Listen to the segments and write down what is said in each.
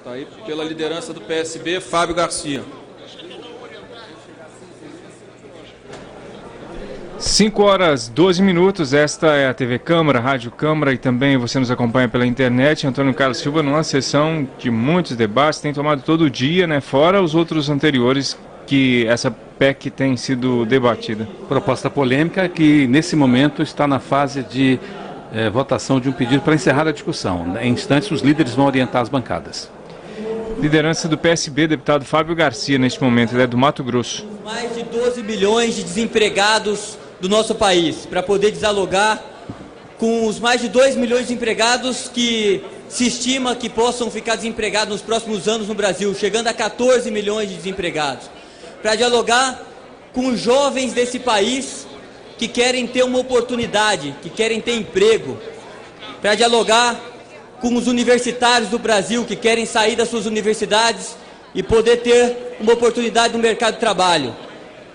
Tá aí pela liderança do PSB, Fábio Garcia. 5h12, esta é a TV Câmara, Rádio Câmara, e também você nos acompanha pela internet. Antônio Carlos Silva, numa sessão de muitos debates, tem tomado todo dia, né? Fora os outros anteriores que essa PEC tem sido debatida. Proposta polêmica que nesse momento está na fase de votação de um pedido para encerrar a discussão. Em instantes os líderes vão orientar as bancadas. Liderança do PSB, deputado Fábio Garcia, neste momento, ele é do Mato Grosso. Mais de 12 milhões de desempregados do nosso país, para poder dialogar com os mais de 2 milhões de empregados que se estima que possam ficar desempregados nos próximos anos no Brasil, chegando a 14 milhões de desempregados. Para dialogar com os jovens desse país que querem ter uma oportunidade, que querem ter emprego. Para dialogar com os universitários do Brasil que querem sair das suas universidades e poder ter uma oportunidade no mercado de trabalho.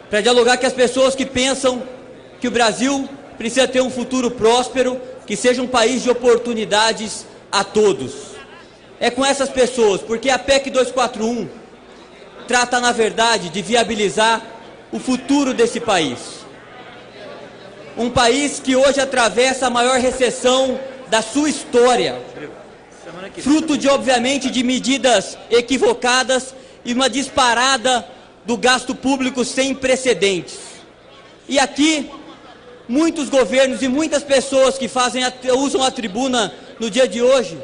Para dialogar com as pessoas que pensam que o Brasil precisa ter um futuro próspero, que seja um país de oportunidades a todos. É com essas pessoas, porque a PEC 241 trata, na verdade, de viabilizar o futuro desse país. Um país que hoje atravessa a maior recessão da sua história, fruto de, obviamente, de medidas equivocadas e uma disparada do gasto público sem precedentes. E aqui, muitos governos e muitas pessoas que usam a tribuna no dia de hoje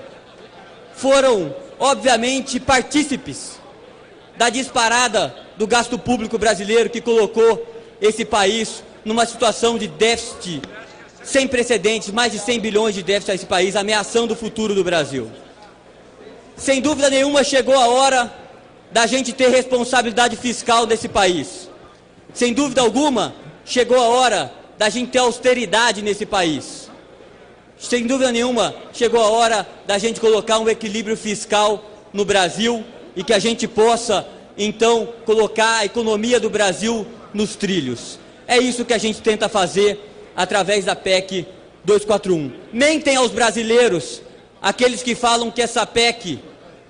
foram, obviamente, partícipes da disparada do gasto público brasileiro que colocou esse país numa situação de déficit sem precedentes, mais de 100 bilhões de déficit a esse país, ameaçando o futuro do Brasil. Sem dúvida nenhuma, chegou a hora da gente ter responsabilidade fiscal nesse país. Sem dúvida alguma, chegou a hora da gente ter austeridade nesse país. Sem dúvida nenhuma, chegou a hora da gente colocar um equilíbrio fiscal no Brasil e que a gente possa, então, colocar a economia do Brasil nos trilhos. É isso que a gente tenta fazer através da PEC 241. Mentem aos brasileiros aqueles que falam que essa PEC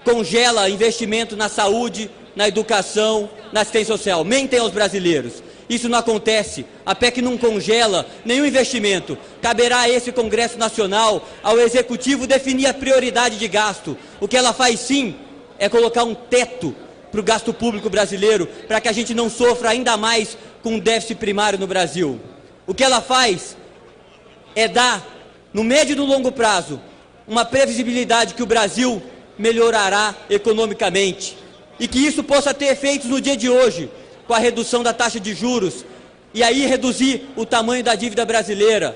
congela investimento na saúde, na educação, na assistência social. Mentem aos brasileiros. Isso não acontece. A PEC não congela nenhum investimento. Caberá a esse Congresso Nacional, ao Executivo, definir a prioridade de gasto. O que ela faz, sim, é colocar um teto para o gasto público brasileiro, para que a gente não sofra ainda mais com o déficit primário no Brasil. O que ela faz é dar, no médio e no longo prazo, uma previsibilidade que o Brasil melhorará economicamente e que isso possa ter efeitos no dia de hoje, com a redução da taxa de juros, e aí reduzir o tamanho da dívida brasileira,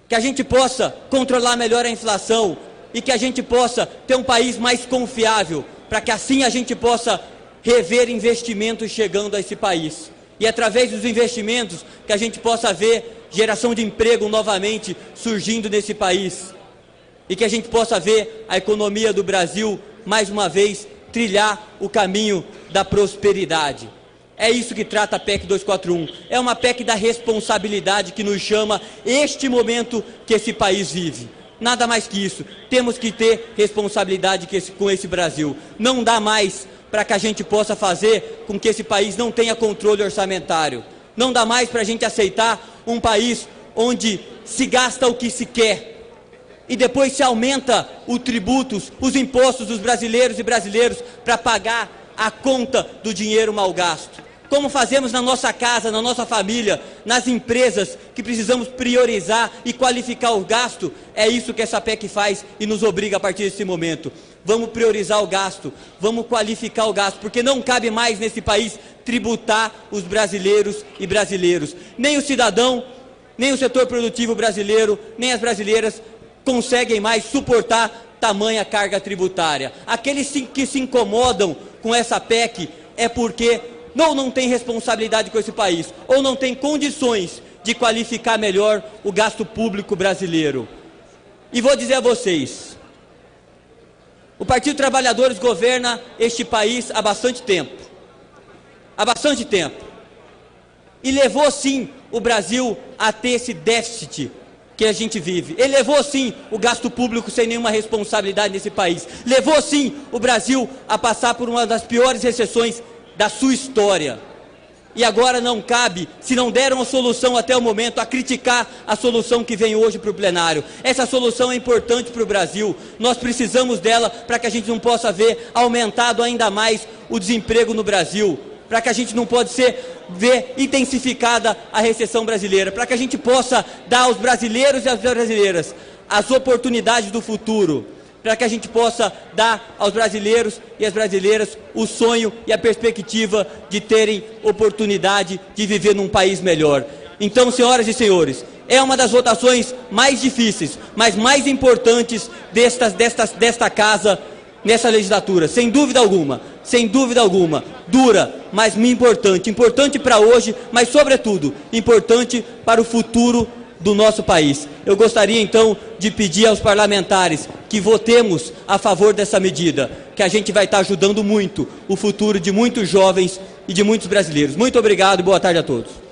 que a gente possa controlar melhor a inflação e que a gente possa ter um país mais confiável, para que assim a gente possa rever investimentos chegando a esse país. E através dos investimentos que a gente possa ver geração de emprego novamente surgindo nesse país. E que a gente possa ver a economia do Brasil, mais uma vez, trilhar o caminho da prosperidade. É isso que trata a PEC 241. É uma PEC da responsabilidade que nos chama este momento que esse país vive. Nada mais que isso. Temos que ter responsabilidade com esse Brasil. Não dá mais para que a gente possa fazer com que esse país não tenha controle orçamentário. Não dá mais para a gente aceitar um país onde se gasta o que se quer e depois se aumenta os tributos, os impostos dos brasileiros e brasileiros para pagar a conta do dinheiro mal gasto. Como fazemos na nossa casa, na nossa família, nas empresas que precisamos priorizar e qualificar o gasto, é isso que essa PEC faz e nos obriga a partir desse momento. Vamos priorizar o gasto, vamos qualificar o gasto, porque não cabe mais nesse país tributar os brasileiros e brasileiros. Nem o cidadão, nem o setor produtivo brasileiro, nem as brasileiras conseguem mais suportar tamanha carga tributária. Aqueles que se incomodam com essa PEC é porque não tem responsabilidade com esse país, ou não tem condições de qualificar melhor o gasto público brasileiro. E vou dizer a vocês, o Partido Trabalhadores governa este país há bastante tempo. Há bastante tempo. E levou, sim, o Brasil a ter esse déficit que a gente vive. Ele levou sim o gasto público sem nenhuma responsabilidade nesse país. Levou sim o Brasil a passar por uma das piores recessões da sua história. E agora não cabe, se não deram a solução até o momento, a criticar a solução que vem hoje para o plenário. Essa solução é importante para o Brasil. Nós precisamos dela para que a gente não possa ver aumentado ainda mais o desemprego no Brasil, para que a gente não possa ver intensificada a recessão brasileira, para que a gente possa dar aos brasileiros e às brasileiras as oportunidades do futuro, para que a gente possa dar aos brasileiros e às brasileiras o sonho e a perspectiva de terem oportunidade de viver num país melhor. Então, senhoras e senhores, é uma das votações mais difíceis, mas mais importantes desta casa nessa legislatura, sem dúvida alguma, dura, mas importante para hoje, mas sobretudo importante para o futuro do nosso país. Eu gostaria então de pedir aos parlamentares que votemos a favor dessa medida, que a gente vai estar ajudando muito o futuro de muitos jovens e de muitos brasileiros. Muito obrigado e boa tarde a todos.